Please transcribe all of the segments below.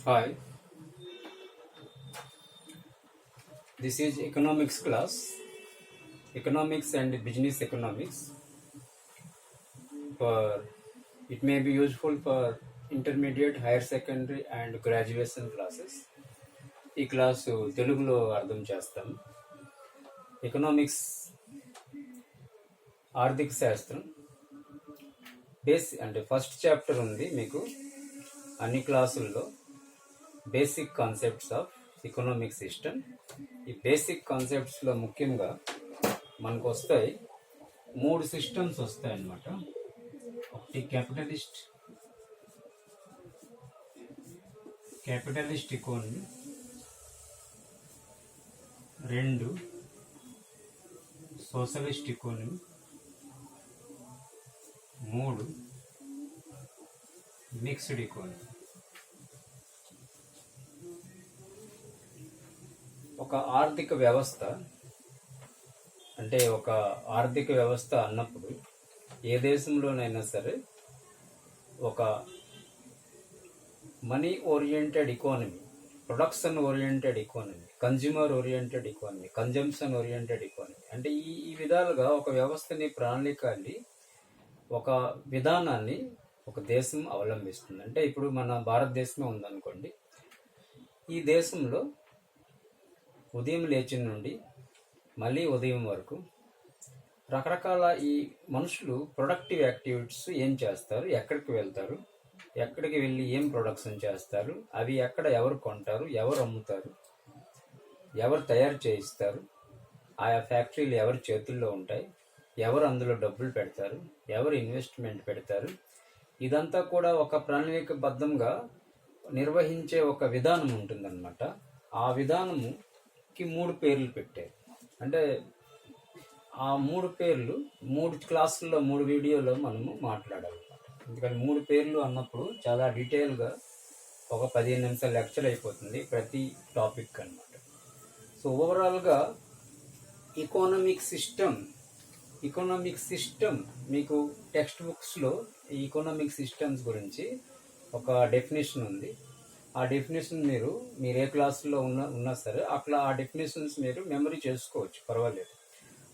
Hi, this is economics class, economics and business economics. For it may be useful for intermediate, higher secondary and graduation classes. ఈ class తెలుగులో అర్థం చేస్తాం. Economics ఆర్థిక శాస్త్రం అంటే first chapter ఉంది మీకు అన్ని క్లాసుల్లో, basic concepts of economic system. ఈ బేసిక్ కాన్సెప్ట్స్లో ముఖ్యంగా మనకు వస్తాయి 3 సిస్టమ్స్ వస్తాయి అన్నమాట. ఒకటి capitalist economy, 2 socialist economy, 3 mixed economy. ఒక ఆర్థిక వ్యవస్థ అన్నప్పుడు ఏ దేశంలోనైనా సరే ఒక money oriented economy, production oriented economy, consumer oriented economy, consumption oriented economy అంటే ఈ విధాలుగా ఒక వ్యవస్థని, ప్రణాళికని, ఒక విధానాన్ని ఒక దేశం అవలంబిస్తుంది. అంటే ఇప్పుడు మన భారతదేశమే ఉందనుకోండి. ఈ దేశంలో ఉదయం లేచిన నుండి మళ్ళీ ఉదయం వరకు రకరకాల ఈ మనుషులు ప్రొడక్టివ్ యాక్టివిటీస్ ఏం చేస్తారు, ఎక్కడికి వెళ్తారు, ఎక్కడికి వెళ్ళి ఏం ప్రొడక్షన్ చేస్తారు, అవి ఎక్కడ ఎవరు కొంటారు, ఎవరు అమ్ముతారు, ఎవరు తయారు చేయిస్తారు, ఆయా ఫ్యాక్టరీలు ఎవరి చేతుల్లో ఉంటాయి, ఎవరు అందులో డబ్బులు పెడతారు, ఎవరు ఇన్వెస్ట్మెంట్ పెడతారు, ఇదంతా కూడా ఒక ప్రణాళికబద్ధంగా నిర్వహించే ఒక విధానం ఉంటుందన్నమాట. ఆ విధానముకి 3 పేర్లు పెట్టారు. అంటే ఆ 3 పేర్లు 3 క్లాసుల్లో 3 వీడియోలో మనము మాట్లాడాలి. ఎందుకంటే 3 పేర్లు అన్నప్పుడు చాలా డీటెయిల్గా ఒక 15 నిమిషాల లెక్చర్ అయిపోతుంది ప్రతి టాపిక్ అన్నమాట. సో ఓవరాల్గా ఎకనామిక్ సిస్టమ్ మీకు టెక్స్ట్ బుక్స్లో ఈ ఎకనామిక్ సిస్టమ్స్ గురించి ఒక డెఫినేషన్ ఉంది. ఆ డెఫినేషన్ మీరు ఏ క్లాసులో ఉన్నా సరే అట్లా ఆ డెఫినేషన్స్ మీరు మెమరీ చేసుకోవచ్చు, పర్వాలేదు.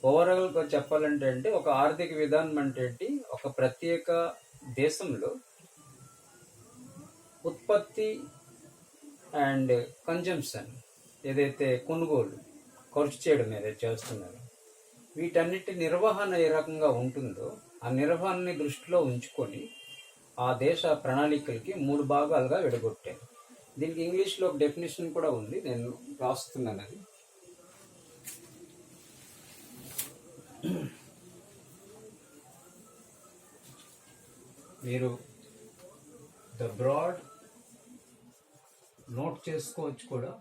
ఓవరాల్గా చెప్పాలంటే ఒక ఆర్థిక విధానం అంటే ఒక ప్రత్యేక దేశంలో ఉత్పత్తి అండ్ కన్జంప్షన్, ఏదైతే కొనుగోలు, ఖర్చు చేయడం ఏదైతే చేస్తున్నారో వీటన్నిటి నిర్వహణ ఏ రకంగా ఉంటుందో ఆ నిర్వహణని దృష్టిలో ఉంచుకొని ఆ దేశ ప్రణాళికలకి 3 భాగాలుగా విడగొట్టారు. దీనికి ఇంగ్లీష్లో ఒక డెఫినేషన్ కూడా ఉంది, నేను రాస్తున్నాను అది. మీరు ద బ్రాడ్ నోట్ చేసుకోవచ్చు కూడా.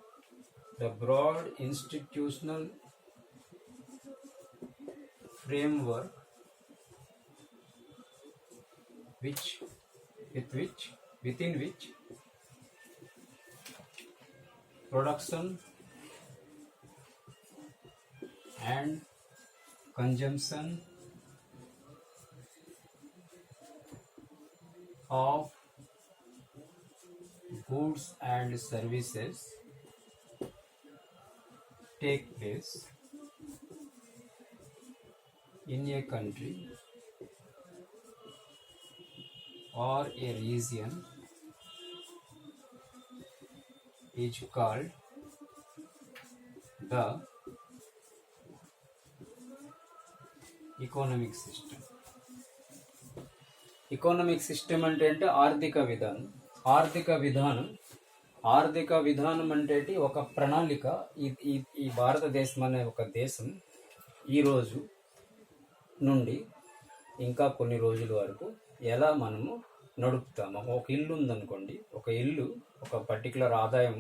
The broad institutional framework within which production and consumption of goods and services take place in a country or a region is called the economic system. Economic system అంటే ఆర్థిక విధానం అంటే ఒక ప్రణాళిక. ఈ భారతదేశం అనే ఒక దేశం ఈ రోజు నుండి ఇంకా కొన్ని రోజుల వరకు ఎలా మనము నడుపుతాము. ఒక ఇల్లు ఉందనుకోండి, ఒక ఇల్లు ఒక పర్టికులర్ ఆదాయం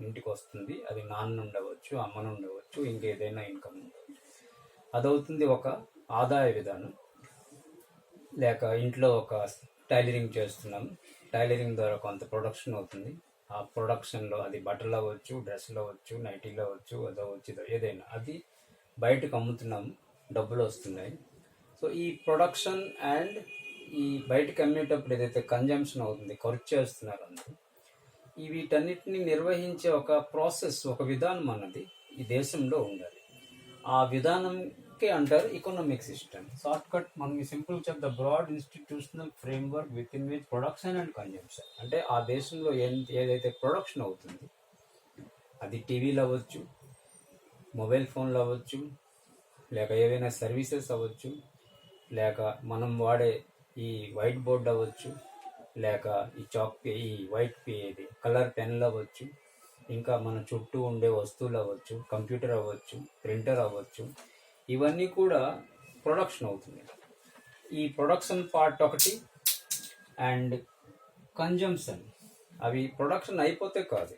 ఇంటికి వస్తుంది. అది నాన్న ఉండవచ్చు, అమ్మను ఉండవచ్చు, ఇంకేదైనా ఇన్కమ్ ఉండవచ్చు. అదవుతుంది ఒక ఆదాయ విధానం. లేక ఇంట్లో ఒక టైలరింగ్ చేస్తున్నాం, టైలరింగ్ ద్వారా కొంత ప్రొడక్షన్ అవుతుంది. ఆ ప్రొడక్షన్లో అది బట్టలు అవ్వచ్చు, డ్రెస్సులు అవ్వచ్చు, నైటీలు అవ్వచ్చు, అదవచ్చు, ఏదైనా అది బయటకు అమ్ముతున్నాము, డబ్బులు వస్తున్నాయి. సో ఈ ప్రొడక్షన్ అండ్ ఈ బయటకు అమ్మేటప్పుడు ఏదైతే కన్జంప్షన్ అవుతుంది, ఖర్చు చేస్తున్నారు అందరూ, ఈ వీటన్నిటిని నిర్వహించే ఒక ప్రాసెస్, ఒక విధానం అన్నది ఈ దేశంలో ఉండాలి. ఆ విధానంకి అంటారు ఎకనామిక్ సిస్టమ్. షార్ట్ కట్ మనం సింపుల్ చెప్తా, broad institutional framework within which production and consumption. అంటే ఆ దేశంలో ఏదైతే ప్రొడక్షన్ అవుతుంది, అది టీవీలు అవ్వచ్చు, మొబైల్ ఫోన్లు అవ్వచ్చు, లేక ఏవైనా సర్వీసెస్ అవ్వచ్చు, లేక మనం వాడే ఈ వైట్ బోర్డ్ అవ్వచ్చు, లేక ఈ వైట్ ఇది కలర్ పెన్లు అవ్వచ్చు, ఇంకా మన చుట్టూ ఉండే వస్తువులు అవ్వచ్చు, కంప్యూటర్ అవ్వచ్చు, ప్రింటర్ అవ్వచ్చు, ఇవన్నీ కూడా ప్రొడక్షన్ అవుతుంది. ఈ ప్రొడక్షన్ పార్ట్ ఒకటి, అండ్ కన్జంప్షన్. అవి ప్రొడక్షన్ అయిపోతే కాదు,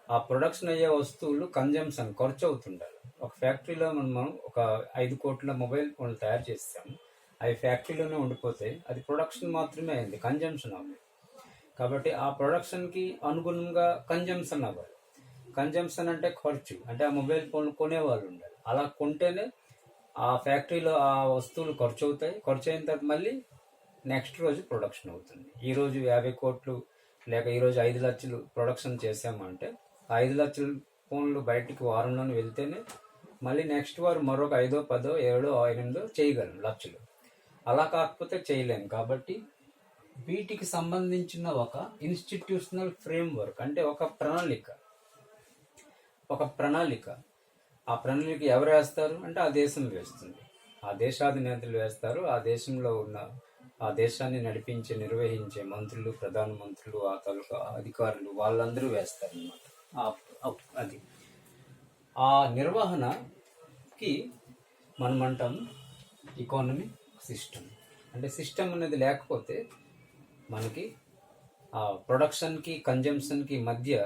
ఆ ప్రొడక్షన్ అయ్యే వస్తువులు కన్జంప్షన్, ఖర్చు అవుతుండాలి. ఒక ఫ్యాక్టరీలో మనం ఒక 5 కోట్ల మొబైల్ ఫోన్లు తయారు చేస్తాము, అవి ఫ్యాక్టరీలోనే ఉండిపోతే అది ప్రొడక్షన్ మాత్రమే అయింది, కన్జంప్షన్ అవ్వదు. కాబట్టి ఆ ప్రొడక్షన్కి అనుగుణంగా కన్జంప్షన్ అవ్వాలి. కన్జంప్షన్ అంటే ఖర్చు, అంటే ఆ మొబైల్ ఫోన్లు కొనేవాళ్ళు ఉండాలి. అలా కొంటేనే ఆ ఫ్యాక్టరీలో ఆ వస్తువులు ఖర్చు అవుతాయి. ఖర్చు అయిన తర్వాత మళ్ళీ నెక్స్ట్ రోజు ప్రొడక్షన్ అవుతుంది. ఈరోజు 50 కోట్లు లేక ఈరోజు 5 లక్షలు ప్రొడక్షన్ చేసామంటే 5 లక్షల ఫోన్లు బయటికి వారంలోనే వెళ్తేనే మళ్ళీ నెక్స్ట్ వారు మరొక 5, 10, 7, 8 చేయగలం లక్షలు. అలా కాకపోతే చేయలేము. కాబట్టి వీటికి సంబంధించిన ఒక ఇన్స్టిట్యూషనల్ ఫ్రేమ్వర్క్, అంటే ఒక ప్రణాళిక. ఆ ప్రణాళిక ఎవరు వేస్తారు అంటే ఆ దేశం వేస్తుంది, ఆ దేశాధినేతలు వేస్తారు. ఆ దేశంలో ఉన్న ఆ దేశాన్ని నడిపించే, నిర్వహించే మంత్రులు, ప్రధానమంత్రులు, ఆ తాలూకా అధికారులు, వాళ్ళందరూ వేస్తారు అన్నమాట. అది ఆ నిర్వహణకి మనం అంటాం ఎకానమిక్ సిస్టమ్. అంటే సిస్టమ్ అనేది లేకపోతే మనకి ఆ ప్రొడక్షన్కి కన్జంప్షన్కి మధ్య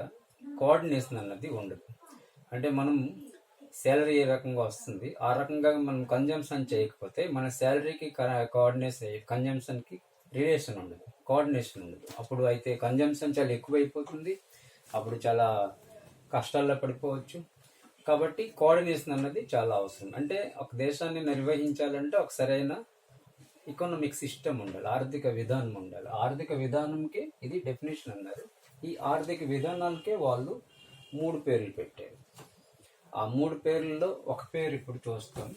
కోఆర్డినేషన్ అన్నది ఉండదు. అంటే మనం శాలరీ ఏ రకంగా వస్తుంది, ఆ రకంగా మనం కన్జంప్షన్ చేయకపోతే మన శాలరీకి కోఆర్డినేషన్, కన్జంప్షన్కి రిలేషన్ ఉండదు, కోఆర్డినేషన్ ఉండదు. అప్పుడు అయితే కన్జంప్షన్ చాలా ఎక్కువైపోతుంది, అప్పుడు చాలా కష్టాల్లో పడిపోవచ్చు. కాబట్టి కోఆర్డినేషన్ అన్నది చాలా అవసరం. అంటే ఒక దేశాన్ని నిర్వహించాలంటే ఒక సరైన ఎకనామిక్ సిస్టమ్ ఉండాలి, ఆర్థిక విధానం ఉండాలి. ఆర్థిక విధానంకి ఇది డెఫినేషన్ అన్నారు. ఈ ఆర్థిక విధానానికే వాళ్ళు 3 పేర్లు పెట్టారు. ఆ 3 పేర్లలో ఒక పేరు ఇప్పుడు చూస్తాం.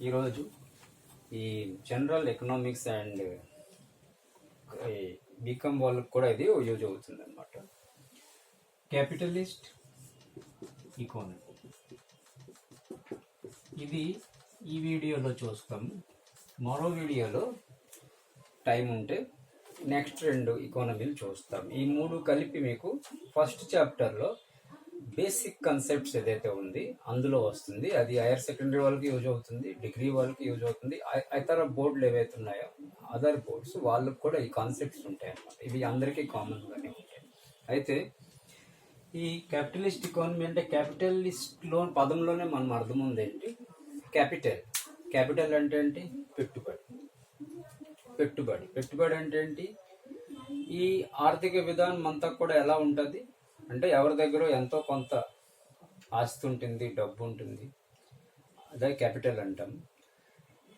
ఈరోజు ఈ జనరల్ ఎకనామిక్స్ అండ్ బీకామ్ వాళ్ళకి కూడా ఇది యూజ్ అవుతుంది అన్నమాట. Capitalist economy. ఇది ఈ వీడియోలో చూస్తాము. మరో వీడియోలో టైం ఉంటే నెక్స్ట్ 2 ఎకానమీలు చూస్తాం. ఈ 3 కలిపి మీకు ఫస్ట్ చాప్టర్లో బేసిక్ కాన్సెప్ట్స్ ఏదైతే ఉంది అందులో వస్తుంది. అది హైయర్ సెకండరీ వాళ్ళకి యూజ్ అవుతుంది, డిగ్రీ వాళ్ళకి యూజ్ అవుతుంది. ఇతర బోర్డులు ఏవైతే ఉన్నాయో అదర్ బోర్డ్స్ వాళ్ళకి కూడా ఈ కాన్సెప్ట్స్ ఉంటాయి అన్నమాట. ఇవి అందరికీ కామన్గానే ఉంటాయి. అయితే ఈ క్యాపిటలిస్ట్ ఎకానమీ అంటే క్యాపిటలిస్ట్లో పదంలోనే మనం అర్థం ఉంది ఏంటి, క్యాపిటల్ అంటే ఏంటి, పెట్టుబడి అంటే ఏంటి. ఈ ఆర్థిక విధానం అంతా కూడా ఎలా ఉంటుంది అంటే ఎవరి దగ్గర ఎంతో కొంత ఆస్తి ఉంటుంది, డబ్బు ఉంటుంది, అదే క్యాపిటల్ అంటాం.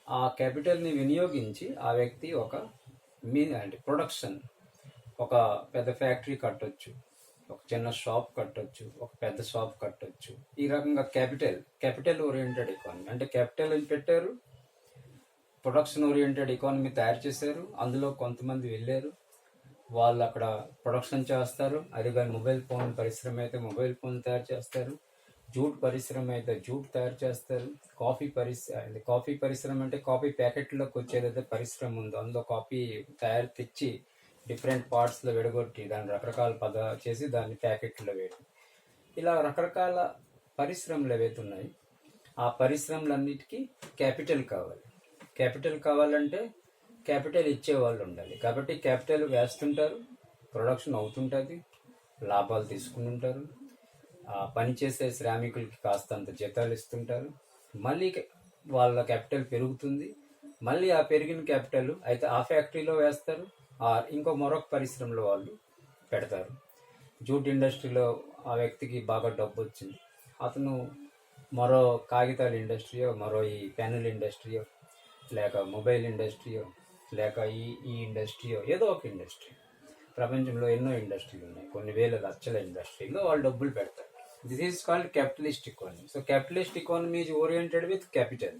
ఆ క్యాపిటల్ని వినియోగించి ఆ వ్యక్తి ఒక అంటే ప్రొడక్షన్, ఒక పెద్ద ఫ్యాక్టరీ కట్టొచ్చు, ఒక చిన్న షాప్ కట్టొచ్చు, ఒక పెద్ద షాప్ కట్టొచ్చు. ఈ రకంగా క్యాపిటల్ ఓరియంటెడ్ ఎకానమీ. అంటే క్యాపిటల్ అని పెట్టారు, ప్రొడక్షన్ ఓరియంటెడ్ ఎకానమీ తయారు చేశారు. అందులో కొంతమంది వెళ్ళారు, వాళ్ళు అక్కడ ప్రొడక్షన్ చేస్తారు. అది కానీ మొబైల్ ఫోన్ పరిశ్రమ అయితే మొబైల్ ఫోన్ తయారు చేస్తారు, జూట్ పరిశ్రమ అయితే జూట్ తయారు చేస్తారు, కాఫీ పరిశ్రమ అంటే కాఫీ ప్యాకెట్లోకి వచ్చేదైతే పరిశ్రమ ఉందో అందులో కాఫీ తెచ్చి డిఫరెంట్ పార్ట్స్లో విడగొట్టి దాన్ని రకరకాల చేసి దాన్ని ప్యాకెట్లో వేయడం. ఇలా రకరకాల పరిశ్రమలు ఏవైతే ఉన్నాయి ఆ పరిశ్రమలన్నిటికీ క్యాపిటల్ కావాలంటే క్యాపిటల్ ఇచ్చేవాళ్ళు ఉండాలి. కాబట్టి క్యాపిటల్ వేస్తుంటారు, ప్రొడక్షన్ అవుతుంటుంది, లాభాలు తీసుకుంటుంటారు, పనిచేసే శ్రామికులకి కాస్తంత జీతాలు ఇస్తుంటారు. మళ్ళీ వాళ్ళ క్యాపిటల్ పెరుగుతుంది, మళ్ళీ ఆ పెరిగిన క్యాపిటల్ అయితే ఆ ఫ్యాక్టరీలో వేస్తారు, మరొక పరిశ్రమలో వాళ్ళు పెడతారు. జూట్ ఇండస్ట్రీలో ఆ వ్యక్తికి బాగా డబ్బు వచ్చింది, అతను మరో కాగితాల ఇండస్ట్రీయో, మరో ఈ పెన్నుల ఇండస్ట్రీయో, లేక మొబైల్ ఇండస్ట్రీయో, లేక ఈ ఈ ఇండస్ట్రీ, ఏదో ఒక ఇండస్ట్రీ, ప్రపంచంలో ఎన్నో ఇండస్ట్రీలు ఉన్నాయి, కొన్ని వేల లక్షల ఇండస్ట్రీలో వాళ్ళు డబ్బులు పెడతారు. This is called capitalist economy. So capitalist economy is oriented with capital,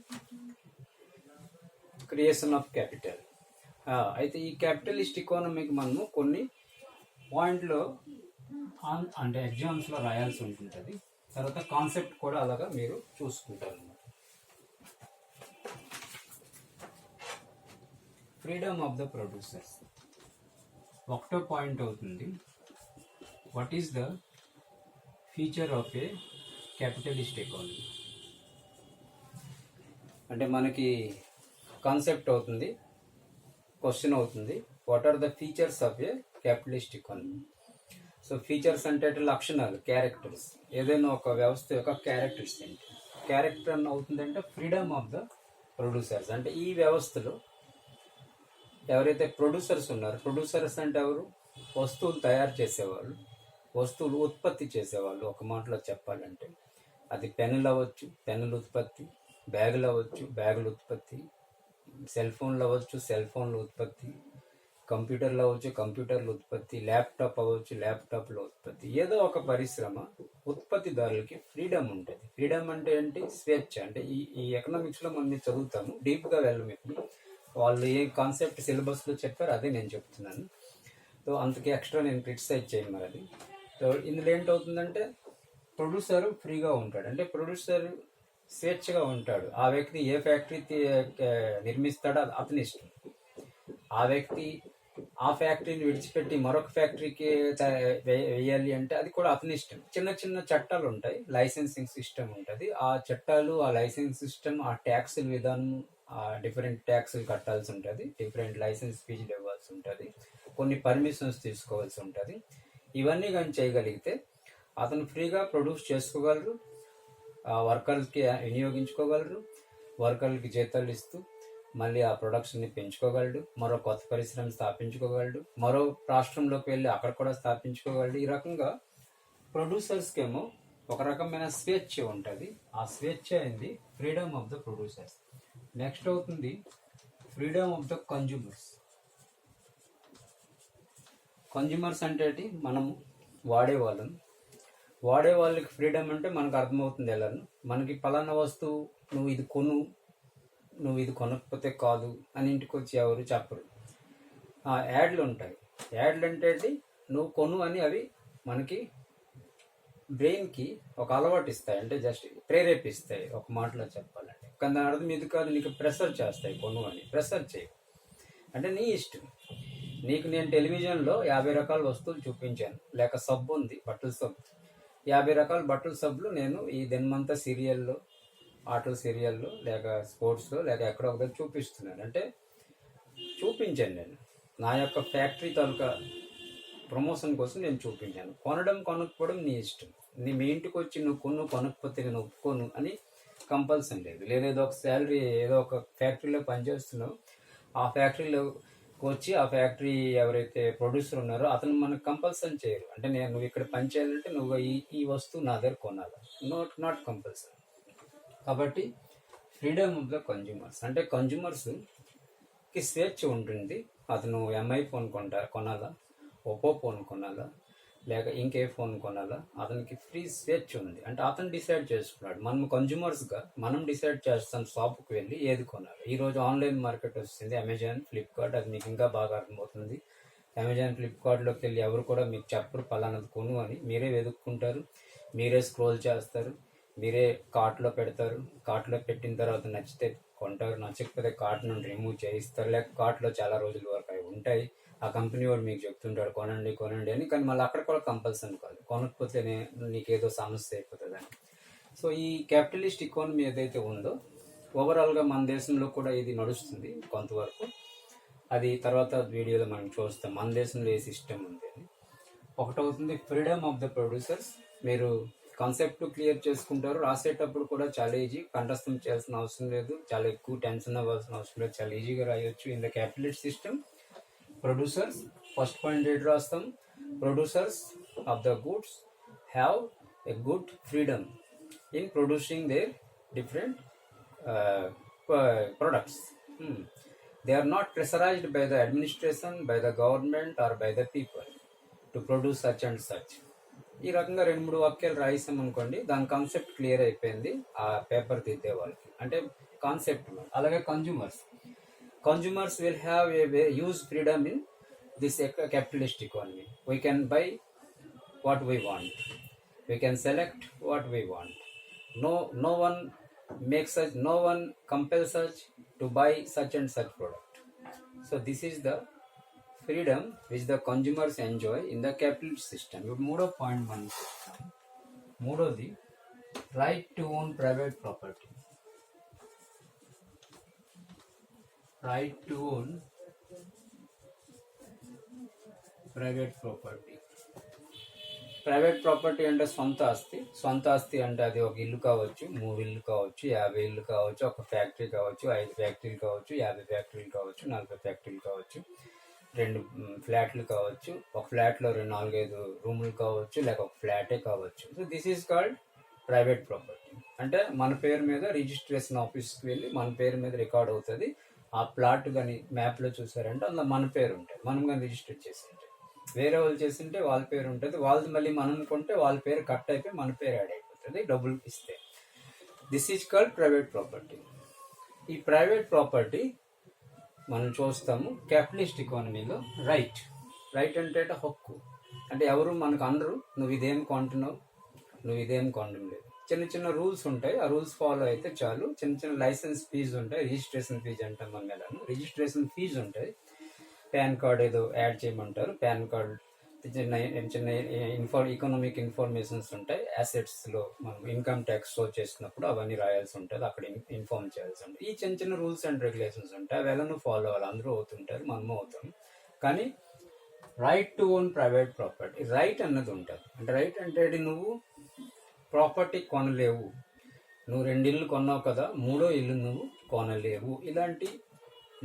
creation of capital. అయితే ఈ క్యాపిటలిస్ట్ ఎకానమీకి మనము కొన్ని పాయింట్లో అంటే ఎగ్జామ్స్లో రాయాల్సి ఉంటుంటుంది. తర్వాత కాన్సెప్ట్ కూడా అలాగా మీరు చూసుకుంటారు అన్నమాట. ఫ్రీడమ్ ఆఫ్ ద ప్రొడ్యూసర్స్ ఒకటో పాయింట్ అవుతుంది. What is the feature of a capitalist economy అంటే మనకి కాన్సెప్ట్ అవుతుంది, క్వశ్చన్ అవుతుంది. What are the features of a capitalist economy? So features అంటే లక్షణాలు, క్యారెక్టర్స్. ఏదైనా ఒక వ్యవస్థ యొక్క క్యారెక్టర్స్ ఏంటి? క్యారెక్టర్ అని అవుతుందంటే ఫ్రీడమ్ ఆఫ్ ద ప్రొడ్యూసర్స్. అంటే ఈ వ్యవస్థలో ఎవరైతే ప్రొడ్యూసర్స్ ఉన్నారో, ప్రొడ్యూసర్స్ అంటే ఎవరు? వస్తువులు తయారు చేసేవాళ్ళు, వస్తువులు ఉత్పత్తి చేసేవాళ్ళు. ఒక మాటలో చెప్పాలంటే అది పెన్నులు అవ్వచ్చు, పెన్నుల ఉత్పత్తి, బ్యాగులు అవ్వచ్చు, బ్యాగుల ఉత్పత్తి, సెల్ ఫోన్లు అవ్వచ్చు, సెల్ ఫోన్ల ఉత్పత్తి, కంప్యూటర్లు అవ్వచ్చు, కంప్యూటర్ల ఉత్పత్తి, ల్యాప్టాప్ అవ్వచ్చు, ల్యాప్టాప్ల ఉత్పత్తి. ఏదో ఒక పరిశ్రమ ఉత్పత్తిదారులకి ఫ్రీడమ్ ఉంటుంది. ఫ్రీడమ్ అంటే ఏంటి? స్వేచ్ఛ. అంటే ఈ ఎకనామిక్స్లో మనం చదువుతాము, డీప్గా వెళ్ళము. ఇప్పుడు వాళ్ళు ఏ కాన్సెప్ట్ సిలబస్లో చెప్పారో అదే నేను చెప్తున్నాను. సో అంతకి ఎక్స్ట్రా నేను క్రిటిసైజ్ చేయను మరి అది. సో ఇందులో ఏంటవుతుందంటే ప్రొడ్యూసర్ ఫ్రీగా ఉంటాడు. అంటే ప్రొడ్యూసర్ స్వేచ్ఛగా ఉంటాడు. ఆ వ్యక్తి ఏ ఫ్యాక్టరీ నిర్మిస్తాడో అతని ఇష్టం. ఆ వ్యక్తి ఆ ఫ్యాక్టరీని విడిచిపెట్టి మరొక ఫ్యాక్టరీకి వేయాలి అంటే అది కూడా అతని ఇష్టం. చిన్న చిన్న చట్టాలు ఉంటాయి, లైసెన్సింగ్ సిస్టమ్ ఉంటుంది. ఆ చట్టాలు, ఆ లైసెన్స్ సిస్టమ్, ఆ ట్యాక్సుల విధానం, డిఫరెంట్ ట్యాక్సులు కట్టాల్సి ఉంటుంది, డిఫరెంట్ లైసెన్స్ ఫీజులు ఇవ్వాల్సి ఉంటుంది, కొన్ని పర్మిషన్స్ తీసుకోవాల్సి ఉంటుంది. ఇవన్నీ కానీ చేయగలిగితే అతను ఫ్రీగా ప్రొడ్యూస్ చేసుకోగలరు, వర్కర్లకి వినియోగించుకోగలరు, వర్కర్లకి జీతాలు ఇస్తూ మళ్ళీ ఆ ప్రొడక్షన్ని పెంచుకోగలడు, మరో కొత్త పరిశ్రమ స్థాపించుకోగలడు, మరో రాష్ట్రంలోకి వెళ్ళి అక్కడ కూడా స్థాపించుకోగలడు. ఈ రకంగా ప్రొడ్యూసర్స్కి ఏమో ఒక రకమైన స్వేచ్ఛ ఉంటుంది. ఆ స్వేచ్ఛ అయింది freedom of the producers. Next అవుతుంది freedom of the consumers. Consumers అంటే మనం వాడే వాళ్ళకి ఫ్రీడమ్ అంటే మనకు అర్థమవుతుంది ఎలా. మనకి పలానా వస్తువు నువ్వు ఇది కొను, నువ్వు ఇది కొనకపోతే కాదు అని ఇంటికి వచ్చి ఎవరు చెప్పరు. యాడ్లు ఉంటాయి. యాడ్లు అంటే నువ్వు కొను అని అవి మనకి బ్రెయిన్కి ఒక అలవాటు ఇస్తాయి, అంటే జస్ట్ ప్రేరేపిస్తాయి ఒక మాటలో చెప్పాలంటే. కానీ దాని అర్థం ఇది కాదు, నీకు ప్రెషర్ చేస్తాయి కొను అని. ప్రెషర్ చేయి అంటే నీ ఇష్టం. నీకు నేను టెలివిజన్లో 50 రకాల వస్తువులు చూపించాను, లేక సబ్బు ఉంది, బట్టల సబ్బు, 50 రకాల బట్టల సబ్బులు నేను ఈ దినమంతా సీరియల్లో, ఆటల సీరియల్లో, లేక స్పోర్ట్స్లో, లేక ఎక్కడో ఒక దగ్గర చూపిస్తున్నాను. అంటే చూపించాను నేను, నా యొక్క ఫ్యాక్టరీ తాలూకా ప్రమోషన్ కోసం నేను చూపించాను. కొనడం కొనకపోవడం నీ ఇష్టం. మీ ఇంటికి వచ్చి నువ్వు కొనకపోతే నేను ఒప్పుకోను అని కంపల్సరీ లేదు. లేదేదో ఒక శాలరీ, ఏదో ఒక ఫ్యాక్టరీలో పనిచేస్తున్నావు, ఆ ఫ్యాక్టరీలో వచ్చి ఆ ఫ్యాక్టరీ ఎవరైతే ప్రొడ్యూసర్ ఉన్నారో అతను మనకు కంపల్సరీ చేయరు. అంటే నువ్వు ఇక్కడ పని చేయాలంటే నువ్వు ఈ వస్తువు నా దగ్గర కొనాలి, నాట్ కంపల్సరీ. కాబట్టి ఫ్రీడమ్ ఆఫ్ ద కన్జ్యూమర్స్ అంటే కన్జ్యూమర్స్కి స్వేచ్ఛ ఉంటుంది. అతను ఎంఐ ఫోన్ కొనాలా, ఒప్పో ఫోన్ కొనాలా, లేక ఇంకే ఫోన్ కొనాలా, అతనికి ఫ్రీ స్వేచ్ఛ ఉంది. అంటే అతను డిసైడ్ చేసుకున్నాడు. మనం కన్జ్యూమర్స్గా మనం డిసైడ్ చేస్తాం షాప్కి వెళ్ళి ఏది కొనాలి. ఈరోజు ఆన్లైన్ మార్కెట్ వస్తుంది, అమెజాన్, ఫ్లిప్కార్ట్. అది మీకు ఇంకా బాగా అర్థమవుతుంది. అమెజాన్, ఫ్లిప్కార్ట్లోకి వెళ్ళి ఎవరు కూడా మీకు చెప్పరు పలానది కొను అని. మీరే వెతుక్కుంటారు, మీరే స్క్రోల్ చేస్తారు, మీరే కార్ట్లో పెడతారు. కార్ట్లో పెట్టిన తర్వాత నచ్చితే కొంటారు, నచ్చకపోతే కార్ట్ నుండి రిమూవ్ చేయిస్తారు, లేక కార్ట్లో చాలా రోజుల వరకు అవి ఉంటాయి. ఆ కంపెనీ వాడు మీకు చెప్తుంటాడు కొనండి అని. కానీ మళ్ళీ అక్కడ కూడా కంపల్సరీ కాదు, కొనకపోతేనే నీకేదో సమస్య అయిపోతుంది అని. సో ఈ క్యాపిటలిస్ట్ ఎకానమీ ఏదైతే ఉందో ఓవరాల్గా మన దేశంలో కూడా ఇది నడుస్తుంది కొంతవరకు. అది తర్వాత వీడియోలో మనం చూస్తాం మన దేశంలో ఏ సిస్టమ్ ఉంది అని. ఒకటవుతుంది ఫ్రీడమ్ ఆఫ్ ద ప్రొడ్యూసర్స్. మీరు కాన్సెప్ట్ క్లియర్ చేసుకుంటారు, రాసేటప్పుడు కూడా చాలా ఈజీ, కంఠస్థం చేయాల్సిన అవసరం లేదు, చాలా ఎక్కువ టెన్షన్ అవ్వాల్సిన అవసరం లేదు, చాలా ఈజీగా రాయొచ్చు. In the capitalist system producers, first point ఏంటి రాస్తాం, producers of the goods have a good freedom in producing their different products. They are not pressurized by the administration, by the government or by the people to produce such and such. ఈ రకంగా 2-3 వాక్యాలు రాయిస్తాం అనుకోండి, దాని concept clear అయిపోయింది ఆ paper దిద్దే వాళ్ళకి. అంటే concept. అలాగే consumers will have a huge freedom in this capitalist economy. We can buy what we want, we can select what we want. No one makes us, no one compels us to buy such and such product. So this is the freedom which the consumers enjoy in the capitalist system. మూడో point మనం చూస్తాం. మూడోది right to own private property. Right to own private property. Private property అంటే సొంత ఆస్తి అంటే అది ఒక ఇల్లు కావచ్చు, 3 ఇల్లు కావచ్చు, 50 ఇల్లు కావచ్చు, ఒక ఫ్యాక్టరీ కావచ్చు, 5 ఫ్యాక్టరీలు కావచ్చు, 50 ఫ్యాక్టరీలు కావచ్చు, 40 ఫ్యాక్టరీలు కావచ్చు, 2 ఫ్లాట్లు కావచ్చు, ఒక ఫ్లాట్లో 4-5 రూములు కావచ్చు, లేక ఒక ఫ్లాటే కావచ్చు. So this is called private property. అంటే మన పేరు మీద రిజిస్ట్రేషన్ ఆఫీస్కి వెళ్ళి మన పేరు మీద రికార్డ్ అవుతుంది. ఆ ప్లాట్ కానీ మ్యాప్లో చూసారంటే అందులో మన పేరు ఉంటుంది. మనం కానీ రిజిస్టర్ చేసి వేరే వాళ్ళు చేసింటే వాళ్ళ పేరు ఉంటుంది, వాళ్ళది మళ్ళీ మనం కొంటే వాళ్ళ పేరు కట్ అయిపోయి మన పేరు యాడ్ అయిపోతుంది డబ్బులు ఇస్తే. This is called private property. ఈ ప్రైవేట్ ప్రాపర్టీ మనం చూస్తాము క్యాపిటలిస్ట్ ఎకానమీలో. రైట్ అంటే హక్కు. అంటే ఎవరు మనకు అనరు నువ్వు ఇదేం కొంటున్నావు, నువ్వు ఇదేం కొనడం లేదు. చిన్న రూల్స్ ఉంటాయి, ఆ రూల్స్ ఫాలో అయితే చాలు. చిన్న లైసెన్స్ ఫీజు ఉంటాయి, రిజిస్ట్రేషన్ ఫీజు అంటాం మన మీద. రిజిస్ట్రేషన్ ఫీజు ఉంటుంది. పాన్ కార్డ్ ఏదో యాడ్ చేయమంటారు, పాన్ కార్డ్ చిన్న ఎకనామిక్ ఇన్ఫర్మేషన్స్ ఉంటాయి. అసెట్స్లో మనం ఇన్కమ్ ట్యాక్స్ షో చేసినప్పుడు అవన్నీ రాయాల్సి ఉంటుంది, అక్కడ ఇన్ఫార్మ్ చేయాల్సి ఉంటుంది. ఈ చిన్న రూల్స్ అండ్ రెగ్యులేషన్స్ ఉంటాయి, అవి ఎలా ఫాలో అవ్వాలి. అందరూ అవుతుంటారు, మనము అవుతాం. కానీ right to own private property, right అన్నది ఉంటుంది. అంటే రైట్ అంటే నువ్వు ప్రాపర్టీ కొనలేవు, నువ్వు 2 ఇళ్ళు కొన్నావు కదా, 3వ ఇల్లు నువ్వు కొనలేవు. ఇలాంటి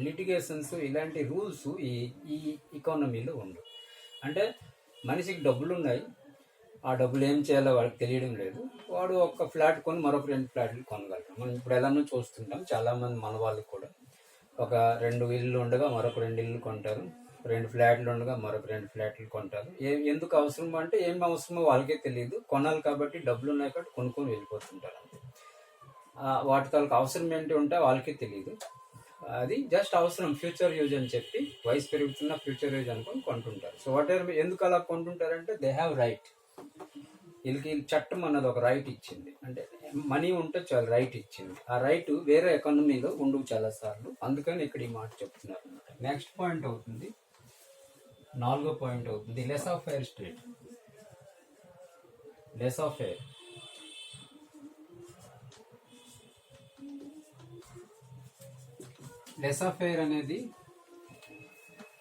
లిటిగేషన్స్, ఇలాంటి రూల్స్ ఈ ఎకానమీలో ఉండవు. అంటే మనిషికి డబ్బులు ఉన్నాయి, ఆ డబ్బులు ఏం చేయాలో వాడికి తెలియడం లేదు. వాడు ఒక ఫ్లాట్ కొని మరొక 2 ఫ్లాట్లు కొనగలరు. మనం ఇప్పుడు ఎలానో చూస్తుంటాం, చాలామంది మన వాళ్ళు కూడా ఒక 2 ఇళ్ళు ఉండగా మరొక 2 ఇళ్ళు కొంటారు, 2 ఫ్లాట్లు ఉండగా మరొక 2 ఫ్లాట్లు కొంటారు. ఎందుకు అవసరం అంటే ఏం అవసరమో వాళ్ళకే తెలియదు. కొనాలి కాబట్టి డబ్బులు ఉన్నాయి కాబట్టి కొనుక్కొని వెళ్ళిపోతుంటారు. వాటి తాలూకు అవసరం ఏంటి ఉంటే వాళ్ళకే తెలియదు. అది జస్ట్ అవసరం, ఫ్యూచర్ యూజ్ అని చెప్పి, వయసు పెరుగుతున్న ఫ్యూచర్ యూజ్ అనుకొని కొంటుంటారు. సో ఎందుకు అలా కొంటుంటారంటే దే హ్యావ్ రైట్. వీళ్ళకి చట్టం అన్నది ఒక రైట్ ఇచ్చింది. అంటే మనీ ఉంటే చాలా రైట్ ఇచ్చింది. ఆ రైట్ వేరే ఎకానమీలో ఉండవు చాలా సార్లు, అందుకని ఇక్కడ ఈ మాట చెప్తున్నారు అనమాట. నెక్స్ట్ పాయింట్ అవుతుంది, 4వ పాయింట్ అవుతుంది, laissez faire state. Laissez faire laissez faire అనేది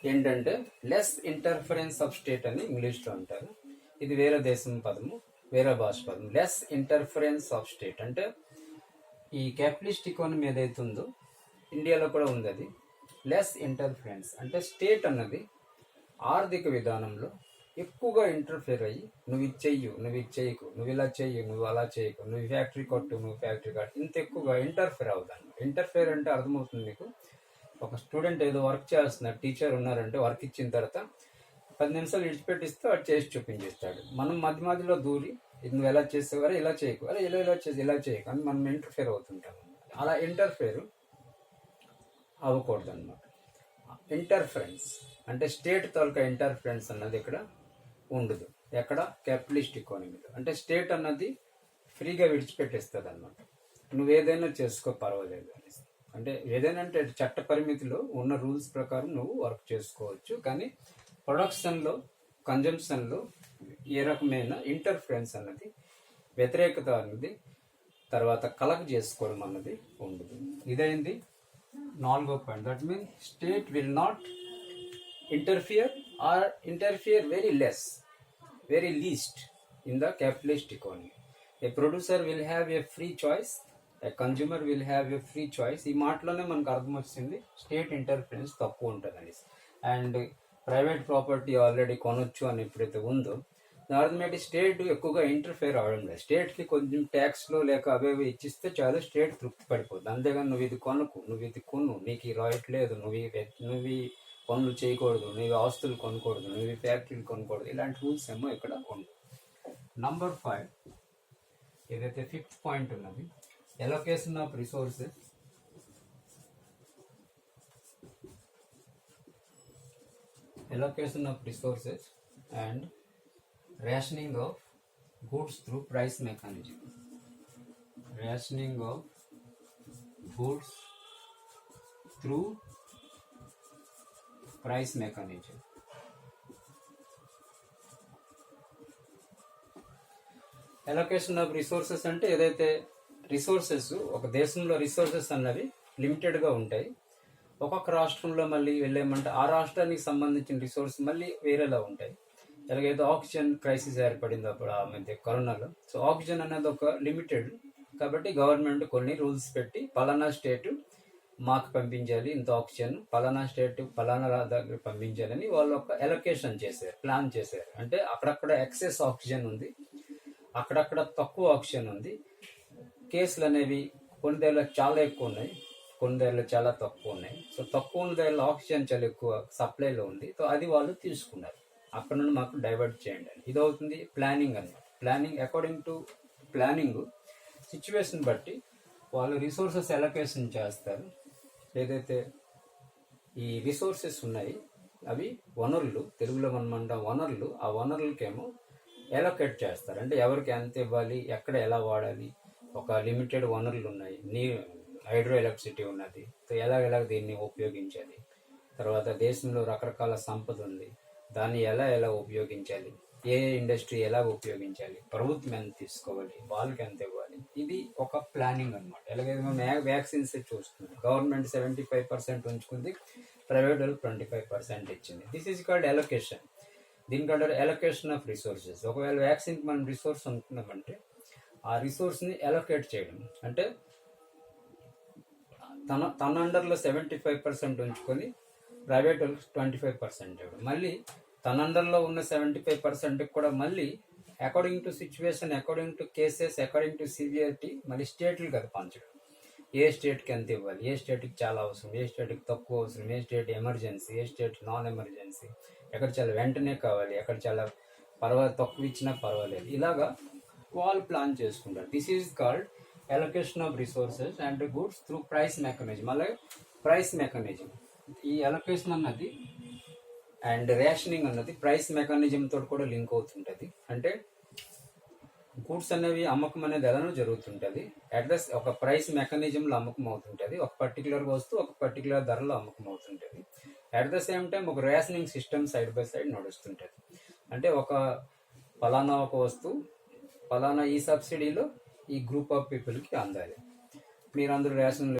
ఏంటంటే లెస్ ఇంటర్ఫరెన్స్ ఆఫ్ స్టేట్ అని ఇంగ్లీష్లో అంటారు. ఇది వేరే దేశం పదము, వేరే భాష పదము. లెస్ ఇంటర్ఫరెన్స్ ఆఫ్ స్టేట్ అంటే ఈ క్యాపిటలిస్ట్ ఎకానమీ ఏదైతే ఉందో ఇండియాలో కూడా ఉంది, అది లెస్ ఇంటర్ఫరెన్స్. అంటే స్టేట్ అన్నది ఆర్థిక విధానంలో ఎక్కువగా ఇంటర్ఫేర్ అయ్యి నువ్వు ఇది చెయ్యు, నువ్వు ఇది చేయకు, నువ్వు ఇలా చెయ్యి, నువ్వు అలా చేయకు, నువ్వు ఫ్యాక్టరీ కొట్టు, నువ్వు ఫ్యాక్టరీ కట్టు, ఇంత ఎక్కువగా ఇంటర్ఫేర్ అవుతాను. ఇంటర్ఫేర్ అంటే అర్థమవుతుంది మీకు. ఒక స్టూడెంట్ ఏదో వర్క్ చేస్తున్నారు, టీచర్ ఉన్నారంటే వర్క్ ఇచ్చిన తర్వాత 10 నిమిషాలు విడిచిపెట్టిస్తే వాడు చేసి చూపించేస్తాడు. మనం మధ్యలో దూరి నువ్వు ఎలా చేసేవారు, ఇలా చేయకు, అలా ఇలా చేసి ఇలా చేయకు అని మనం ఇంటర్ఫేర్ అవుతుంటాం. అలా ఇంటర్ఫేర్ అవ్వకూడదు అనమాట. ఇంటర్ఫరెన్స్ అంటే స్టేట్ తాలూకా ఇంటర్ఫరెన్స్ అన్నది ఇక్కడ ఉండదు. ఎక్కడ? క్యాపిటలిస్ట్ ఎకానమీలో. అంటే స్టేట్ అన్నది ఫ్రీగా విడిచిపెట్టేస్తుంది అనమాట. నువ్వు ఏదైనా చేసుకో పర్వాలేదు అనేసి. అంటే ఏదైనా అంటే చట్ట పరిమితిలో ఉన్న రూల్స్ ప్రకారం నువ్వు వర్క్ చేసుకోవచ్చు. కానీ ప్రొడక్షన్లో, కన్జంప్షన్లో ఏ రకమైన ఇంటర్ఫరెన్స్ అన్నది, వ్యతిరేకత అన్నది, తర్వాత కలెక్ట్ చేసుకోవడం అన్నది ఉండదు. ఇదైంది 4వ point. That means state will not interfere or interfere very least in the capitalist economy. A producer will have a free choice, a consumer will have a free choice. ఈ మాటలోనే మనకు అర్థం వచ్చింది స్టేట్ ఇంటర్ఫరెన్స్ తక్కువ ఉంటుంది అనేసి. And private property already కొనొచ్చు అని ఎప్పుడైతే ఉందో దాని బట్టి స్టేట్ ఎక్కువగా ఇంటర్ఫేర్ అవ్వడం లేదు. స్టేట్కి కొంచెం ట్యాక్స్లో లేక అవేవి ఇచ్చిస్తే చాలు, స్టేట్ తృప్తి పడిపోద్ది. అంతేగాని నువ్వు ఇది కొనుక్కు, నువ్వు ఇది కొను, నీకు ఈ రైట్ లేదు, నువ్వు ఈ పనులు చేయకూడదు, నువ్వు ఆస్తులు కొనకూడదు, నువ్వు ఈ ఫ్యాక్టరీలు కొనకూడదు, ఇలాంటి రూల్స్ ఏమో ఇక్కడ ఉండవు. నంబర్ 5 ఏదైతే 5th పాయింట్ ఉన్నది, allocation of resources. Allocation of resources and rationing of goods through price mechanism. Rationing of goods through price mechanism. Allocation of resources అంటే ఏదైతే రిసోర్సెస్, ఒక దేశంలో రిసోర్సెస్ అన్నవి లిమిటెడ్గా ఉంటాయి. ఒక్కొక్క రాష్ట్రంలో మళ్ళీ వెళ్ళేమంటే ఆ రాష్ట్రానికి సంబంధించిన రిసోర్స్ మళ్ళీ వేరేలా ఉంటాయి. ఎలాగైతే ఆక్సిజన్ క్రైసిస్ ఏర్పడింది అప్పుడు ఆ మధ్య కరోనాలో. సో ఆక్సిజన్ అనేది ఒక లిమిటెడ్, కాబట్టి గవర్నమెంట్ కొన్ని రూల్స్ పెట్టి పలానా స్టేట్ మాకు పంపించాలి ఇంత ఆక్సిజన్, పలానా స్టేట్ పలానా దగ్గర పంపించాలని వాళ్ళు ఒక ఎలొకేషన్ చేశారు, ప్లాన్ చేశారు. అంటే అక్కడక్కడ ఎక్సెస్ ఆక్సిజన్ ఉంది, అక్కడక్కడ తక్కువ ఆక్సిజన్ ఉంది. కేసులు అనేవి కొన్ని దగ్గర చాలా ఎక్కువ ఉన్నాయి, కొన్ని దగ్గరలో చాలా తక్కువ ఉన్నాయి. సో తక్కువ ఉన్న దగ్గర ఆక్సిజన్ చాలా ఎక్కువ సప్లైలో ఉంది. సో అది వాళ్ళు తీసుకున్నారు, అక్కడ నుండి మాకు డైవర్ట్ చేయండి అని. ఇది అవుతుంది ప్లానింగ్ అన్నమాట. Planning according to planning situation బట్టి వాళ్ళు రిసోర్సెస్ ఎలొకేషన్ చేస్తారు. ఏదైతే ఈ రిసోర్సెస్ ఉన్నాయి అవి వనరులు, తెలుగులో మనం వనరులు, ఆ వనరులకేమో ఎలొకేట్ చేస్తారు. అంటే ఎవరికి ఎంత ఇవ్వాలి, ఎక్కడ ఎలా వాడాలి. ఒక లిమిటెడ్ వనరులు ఉన్నాయి, హైడ్రో ఎలక్ట్రిసిటీ ఉన్నది, సో ఎలాగ దీన్ని ఉపయోగించాలి. తర్వాత దేశంలో రకరకాల సంపద ఉంది, దాన్ని ఎలా ఉపయోగించాలి, ఏ ఇండస్ట్రీ ఎలా ఉపయోగించాలి, ప్రభుత్వం ఎంత తీసుకోవాలి, వాళ్ళకి ఎంత ఇవ్వాలి. ఇది ఒక ప్లానింగ్ అనమాట. ఎలాగైతే మనం వ్యాక్సిన్స్ చూస్తున్నాం, గవర్నమెంట్ 75% ఉంచుకుంది, ప్రైవేట్ వాళ్ళు 25% ఇచ్చింది. This is called allocation. దీనికంటే ఎలొకేషన్ ఆఫ్ రిసోర్సెస్. ఒకవేళ వ్యాక్సిన్కి మనం రిసోర్స్ అనుకున్నామంటే ఆ రిసోర్స్ని ఎలొకేట్ చేయడం అంటే తన అండర్లో 75% ఉంచుకొని ప్రైవేట్ వాళ్ళకి 25% ఇవ్వడం. మళ్ళీ తన అండర్లో ఉన్న 75% కూడా మళ్ళీ according to situation, according to cases, according to severity మళ్ళీ స్టేట్లు కదా పంచడం. ఏ స్టేట్కి ఎంత ఇవ్వాలి, ఏ స్టేట్కి చాలా అవసరం, ఏ స్టేట్కి తక్కువ అవసరం, ఏ స్టేట్ ఎమర్జెన్సీ, ఏ స్టేట్ నాన్ ఎమర్జెన్సీ, ఎక్కడ చాలా వెంటనే కావాలి, ఎక్కడ చాలా తక్కువ ఇచ్చినా పర్వాలేదు. ఇలాగా వాళ్ళు ప్లాన్ చేసుకుంటారు. This is called allocation of resources and goods through price mechanism. అలాగే ప్రైస్ మెకానిజం, ఈ ఎలొకేషన్ అన్నది అండ్ రేషనింగ్ అన్నది ప్రైస్ మెకానిజం తోటి కూడా లింక్ అవుతుంటుంది. అంటే గూడ్స్ అనేవి అమ్మకం అనేది ఎలానో జరుగుతుంటుంది, అడ్రస్ ఒక ప్రైస్ మెకానిజంలో అమ్మకం అవుతుంటుంది. ఒక పర్టికులర్ వస్తువు ఒక పర్టికులర్ ధరలో అమ్మకం అవుతుంటుంది. అట్ ద సేమ్ టైం ఒక rationing system side by side నడుస్తుంటుంది. అంటే ఒక ఫలానా ఒక వస్తువు ఫలానా ఈ సబ్సిడీలో ఈ గ్రూప్ ఆఫ్ పీపుల్కి అందాలి, మీరందరూ రేషన్